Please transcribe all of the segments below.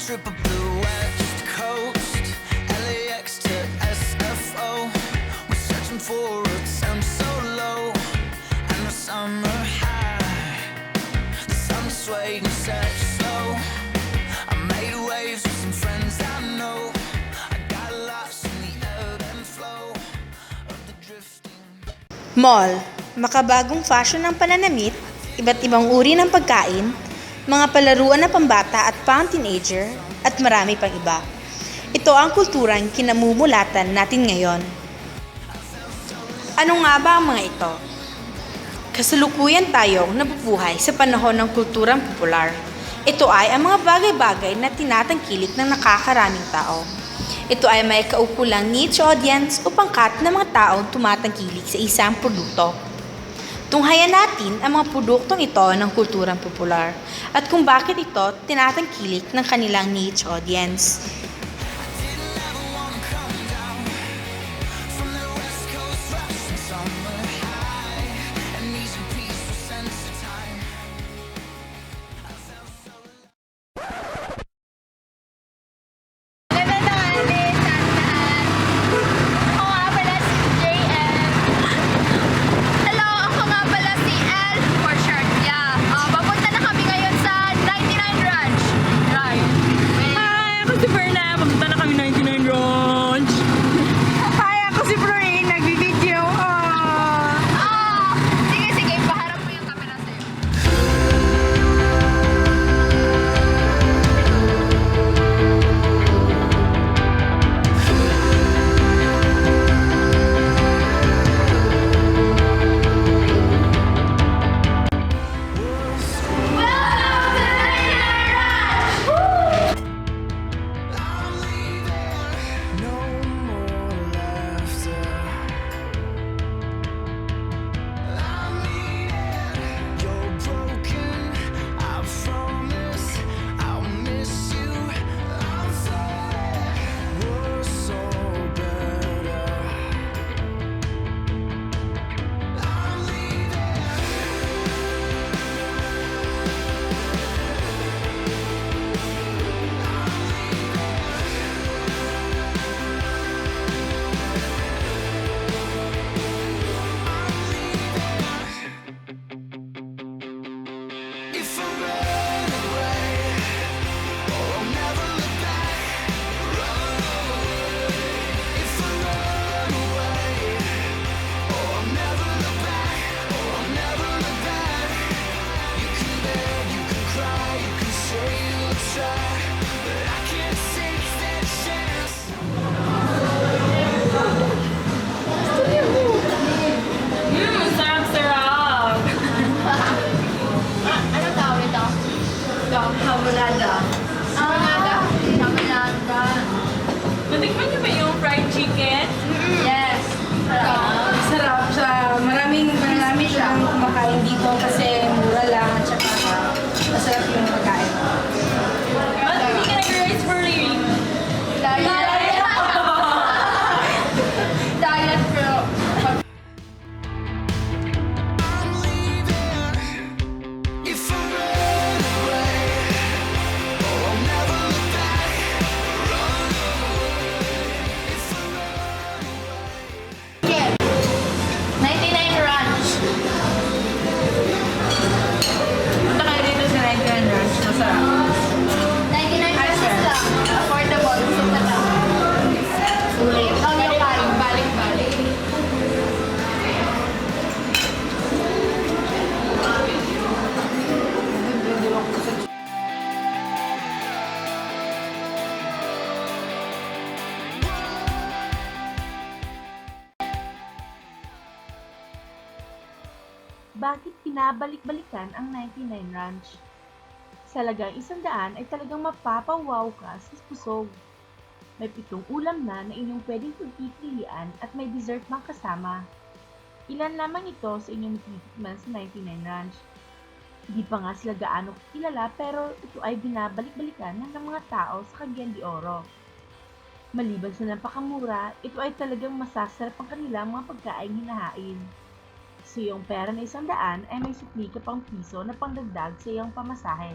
trip up the west coast, LAX to SFO. We're searching for a temp so low and the summer high. The sun swayed and set slow. I made waves with some friends I know. I got lost in the ebb and flow of the drifting. Mall, makabagong fashion ng pananamit, iba't ibang uri ng pagkain, mga palaruan na pambata at pang-teenager, at marami pang iba. Ito ang kulturang kinamumulatan natin ngayon. Ano nga ba ang mga ito? Kasalukuyan tayong nabubuhay sa panahon ng kulturang popular. Ito ay ang mga bagay-bagay na tinatangkilik ng nakakaraming tao. Ito ay may kaukulang niche audience o pangkat ng mga taong tumatangkilik sa isang produkto. Tunghayan natin ang mga produktong ito ng kulturang popular at kung bakit ito tinatangkilik ng kanilang niche audience. Natikman niyo ba yung fried chicken? Yes. Sarap siya. Marami siyang kumakain dito kasi mura lang at saka masarap yung pagkain. Ba't hindi ka nag-rice for you? Diet. Diet bro. Bakit pinabalik-balikan ang 99 Ranch? Sa halagang 100 ay talagang mapapawaw ka sa pusog. May 7 ulam na inyong pwedeng pagpipilian at may dessert pang kasama. Ilan lamang ito sa inyong matitikman sa 99 Ranch. Hindi pa nga sila gaano kilala pero ito ay binabalik-balikan ng mga tao sa Cagayan de Oro. Maliban sa napakamura, ito ay talagang masasarap ang kanilang mga pagkaing hinahain. Sa iyong pera na 100 ay may sukli ka pang piso na pangdagdag sa iyong pamasahe.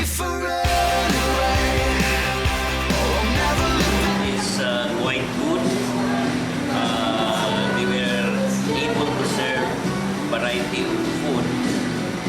If I run away, oh, I'll never look back. Is quite good. They were able to serve variety of food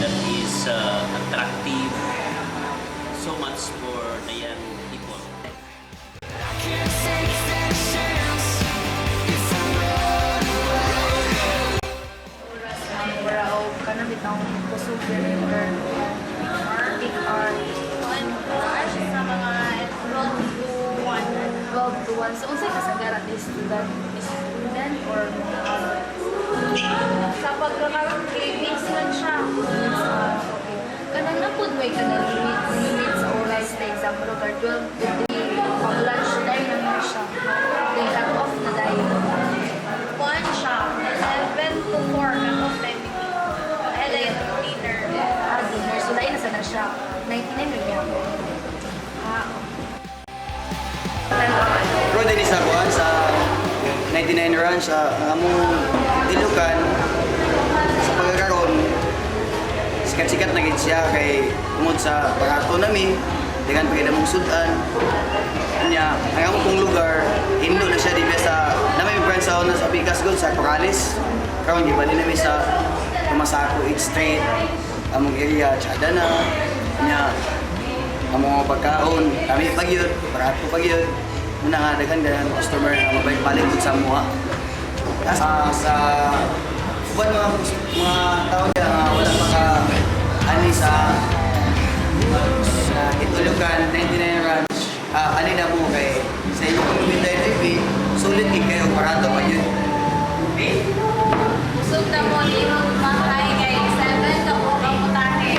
that is attractive so much for the young people. I can't take that chance. If I run away. Barao, kanang bitang kusog deliver. Big R. Rush sa mga 12 to 1. So, unsay kasagaran ni student? Student or sa pagkakaroon mix lang siya. Okay. Kanang napod mo kanang limit sa oras. For example, over 12 to 3, pag-lunch dahil naman siya. They cut off na dahil. 1 siya, 11 to 4, cut off time. And then, dinner. Dinner. So, dahil nasa na siya. 99 rin yan. Bro, din isa ko sa 99 runs sa among Ilukan sa pagkakaroon sikat-sikat na gid siya kay tungod sa barato nami dengan pagidamong sudan nya ang among pong lugar indo na siya dibe sa namay brand sa una sa Bigas Gold sa Corales karon di ba din nami sa Tumasako 8th Street among area tsada na nya among mga pagkaon kami pagyud barato pagyud muna nga daghan customer na mabalik-balik sa mua. Sa uban mga tao na wala maka ani sa Itulukan 99 Ranch ani na mo kay sa inyong Lumintay TV sulit gid kayo barato pa yun. Busog na mo limang mahay kay 7 ka po ang putahe.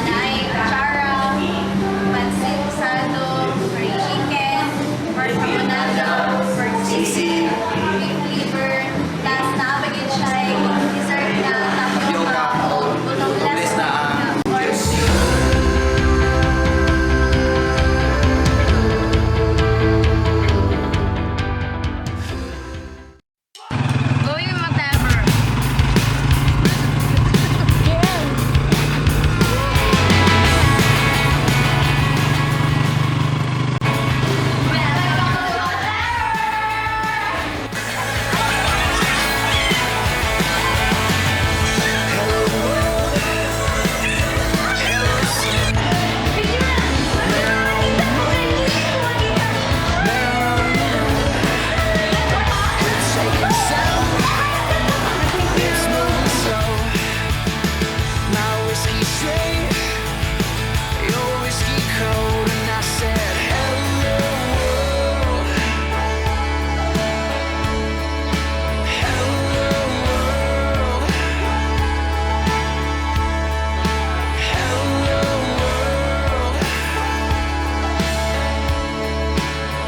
Naay kutsara, pansit sado, fried chicken, pork panado, pork sisig, beef liver, tas naabagin siya ay dessert na tapioca o butong Bless na ang Diyos. Going whatever. It's moving slow. My whiskey straight, your whiskey cold, and I said hello world. Hello world. Hello world.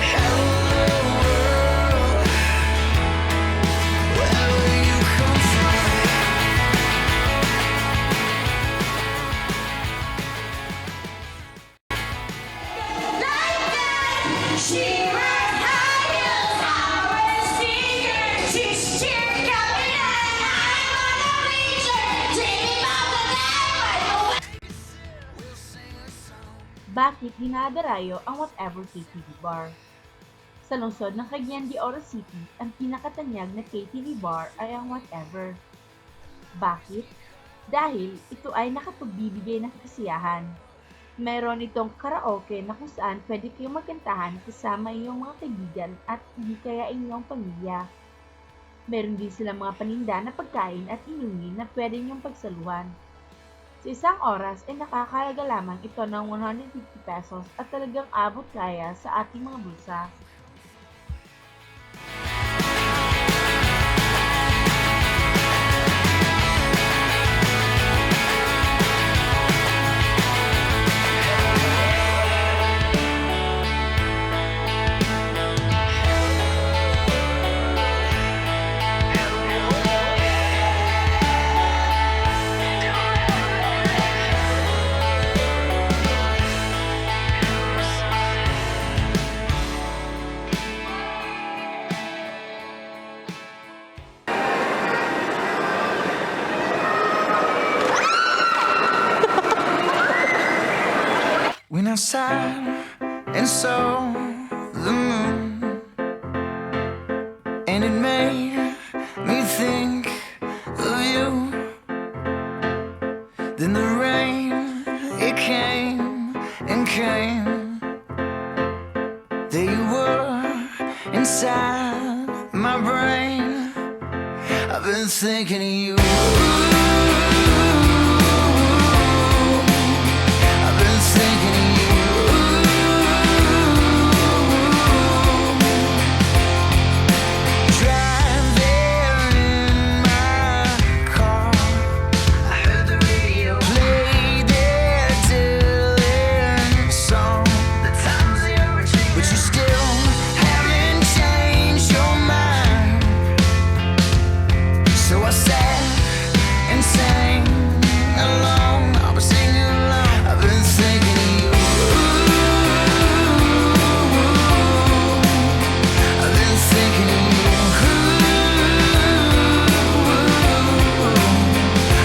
Hello world. Wherever you come from. She ran high heels, I was senior. She's cheer coming and I'm on a bleacher. Dreaming about the day when Bakit dinadarayo ang Whatever KTV Bar? Sa lungsod ng Cagayan de Oro City, ang pinakatanyag na KTV bar ay ang Whatever. Bakit? Dahil ito ay nakapagbibigay ng kasiyahan. Meron itong karaoke na kung saan pwede kayong magkantahan kasama iyong mga kaibigan at hindi kaya inyong pamilya. Meron din silang mga paninda na pagkain at inumin na pwede niyong pagsaluhan. Sa isang oras ay nakakalaga lamang ito ng 150 pesos at talagang abot kaya sa ating mga bulsa. saw the moon, and it made me think of you. Then the rain, it came and came. There you were inside my brain. I've been thinking of you. I've been thinking of you. Driving in my car, I heard the radio play their Dylan song. The times they are changing, but you still haven't changed your mind. So I sat and sang along. I was singing along. I've been thinking of you. I've been thinking of you.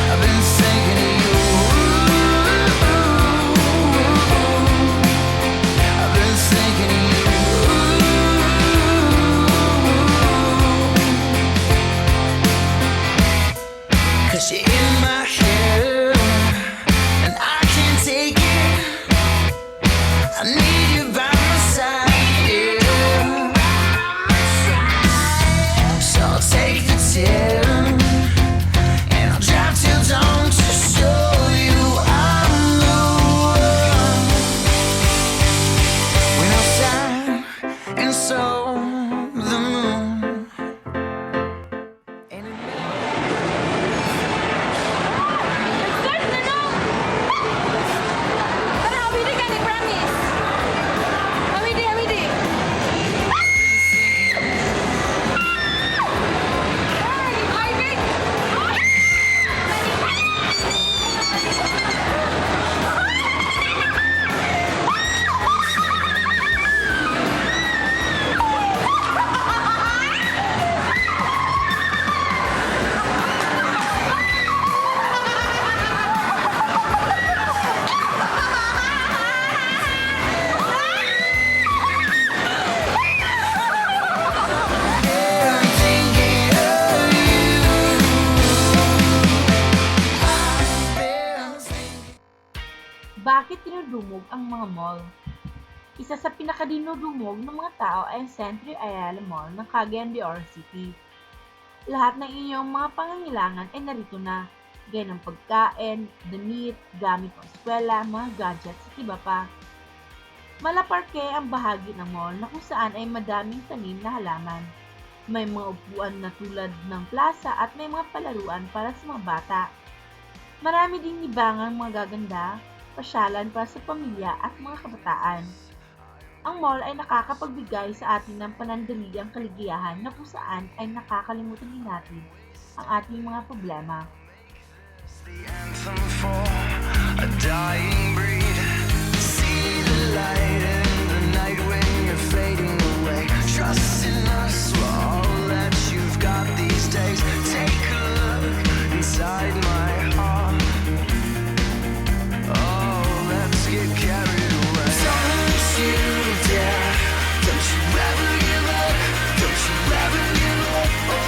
I've been thinking of you. I've been thinking of you. 'Cause you're in my head, and I can't take it. I need you by my side, yeah. So I'll take the 10, and I'll drive till dawn to show you I'm the one. Went outside and saw the moon, and it Start na no! Tara, hawidi ka ni promise! Hawidi, hawidi! Ay, wait! Bakit dinudumog ang mga mall? Isa sa pinakadinudumog ng mga tao ay ang Centro Ayala Mall ng Cagayan de Oro City. Lahat ng inyong mga pangangailangan ay narito na, gaya ng pagkain, damit, gamit pang eskwela, mga gadgets at iba pa. Malaparke ang bahagi ng mall na kung saan ay madaming tanim na halaman. May mga upuan na tulad ng plaza at may mga palaruan para sa mga bata. Marami ding libangang mga gaganda, pasyalan para sa pamilya at mga kabataan. Ang mall ay nakakapagbigay sa atin ng panandaliang kaligayahan na kung saan ay nakakalimutan din natin ang ating mga problema. the anthem for a dying breed. See the light in the night when you're fading away. Trust in us for all that you've got these days. Take a look inside my heart. Oh, let's get carried away. Don't you dare, don't you ever give up, don't you ever give up. Oh,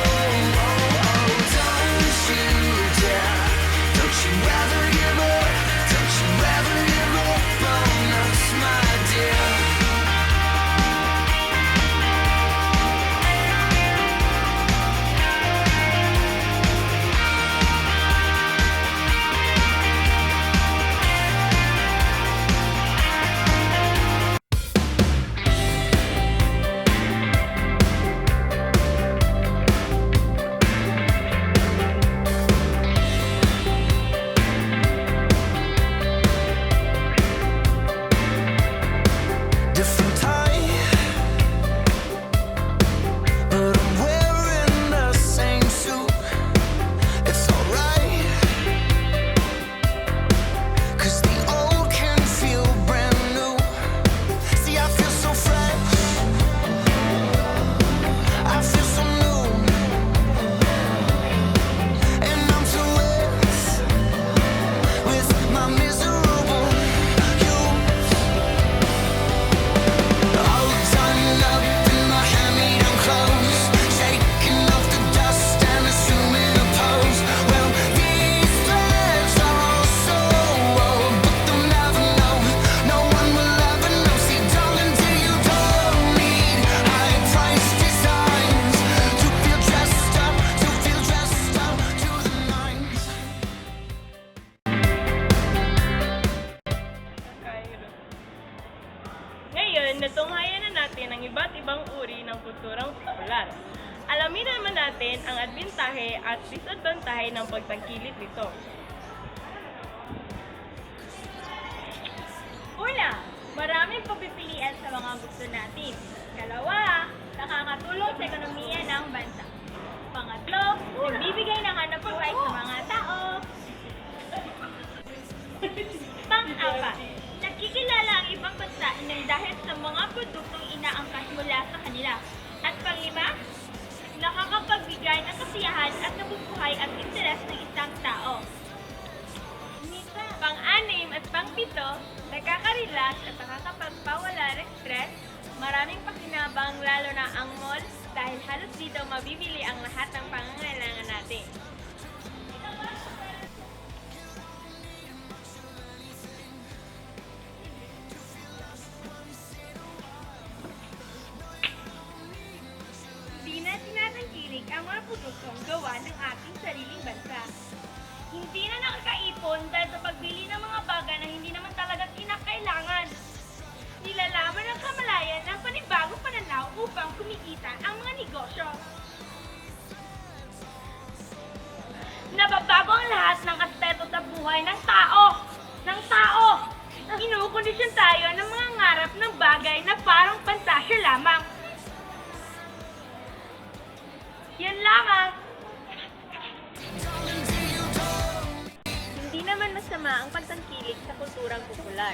oh, oh, don't you dare, don't you ever give up, don't you ever give up on us, my dear. ang iba't ibang uri ng kulturang popular. Alamin naman natin ang adbintahe at disadbantahe ng pagtangkilik nito. Una, maraming pagpipilian sa mga gusto natin. Ikalawa, nakakatulong sa ekonomiya ng bansa. Pangatlo, nagbibigay ng hanapbuhay sa mga tao. Pang-apat, nakikilala ang ibang bansa ng dahil sa mga produktong inaangkas mula sa kanila. At panglima, nakakapagbigay ng kasiyahan at nabubuhay ang interes ng isang tao. Pang-anim at pang-pito, nakaka-relax at nakakapagpawala ng stress. Maraming pakinabang lalo na ang mall dahil halos dito mabibili ang lahat ng pangangailangan natin. Hindi na tinatangkilik ang mga produktong gawa ng ating sariling bansa. Hindi na nakakaipon dahil sa pagbili ng mga bagay na hindi naman talaga kinakailangan. Nilalaman ng kamalayan ng panibagong pananaw upang kumikita ang mga negosyo. Nababago ang lahat ng aspeto sa buhay ng tao. Inukondisyon tayo ng mga ngarap ng bagay na parang pantasya lamang. Yan lamang. Hindi naman masama ang pagtangkilik sa kulturang popular.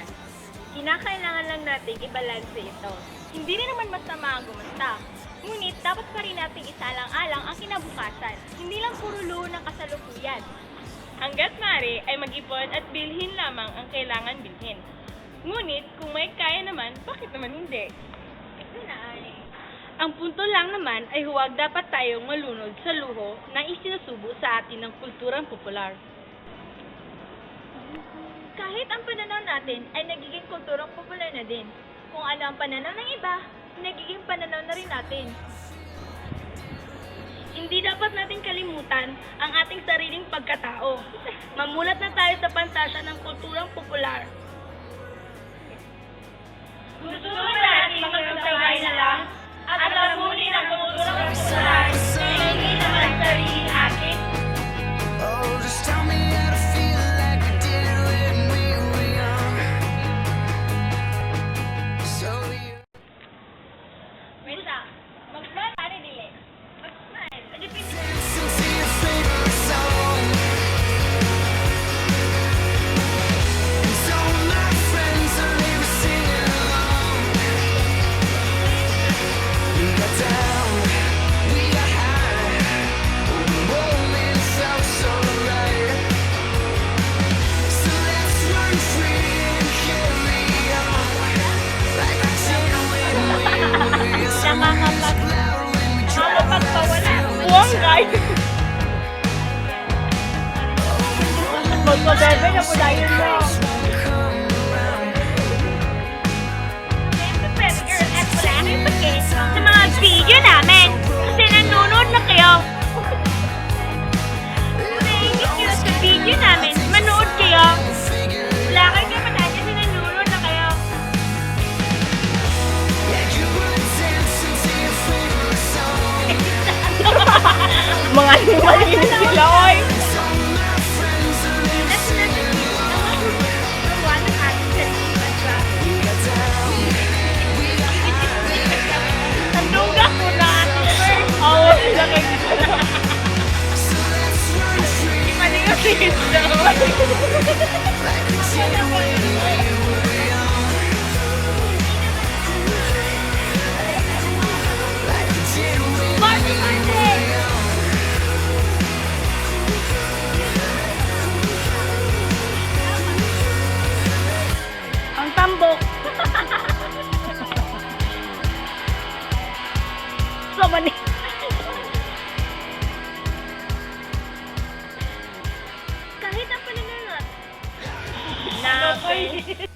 Kinakailangan lang nating ibalanse ito. Hindi rin naman masama ang gumasta. Ngunit dapat pa rin nating isalang-alang ang kinabukasan. Hindi lang puro luho ng kasalukuyan. Hanggat maaari ay mag-ipon at bilhin lamang ang kailangan bilhin. Ngunit kung may kaya naman, bakit naman hindi? Ang punto lang naman ay huwag dapat tayong malunod sa luho na isinusubo sa atin ng kulturang popular. Kahit ang pananaw natin ay nagiging kulturang popular na din. Kung ano ang pananaw ng iba, nagiging pananaw na rin natin. Hindi dapat natin kalimutan ang ating sariling pagkatao. Mamulat na tayo sa pantasya ng kulturang popular. Gusto natin magkasabay na lang at alamunin ang kulturang popular na hindi naman sariling atin. Oh, just tell me how to feel like we did when we were young. So you Wait lang. Mag-smile tayo, dili. Mag-smile. Adipin. listen to your favorite song. And all my friends are never singing along. We got down, we got high. The moment felt so right. So let's run free and carry on like I did when we were young. Nakakapagpawala. Buwang guys. Magpabebe na mula yun lang. Girl, at wala kayong pagkit sa mga video namin. Kasi nanonood na kayo. Kung naingit kayo sa video namin, manood kayo. Wala kayong kapataan kasi nanonood na kayo. You were dancing to your favorite song. Mga malinis sila, oy. All my friends are never singing along. We got down, we got high. Tandungga ko na ating first. Oo, sila kay Gita. So let's run free Malingas si Gita. like we did when we were young. Like we did when Marty, Marty! Ang tambok. So mani. Kahit ang pananunod. Nakoy.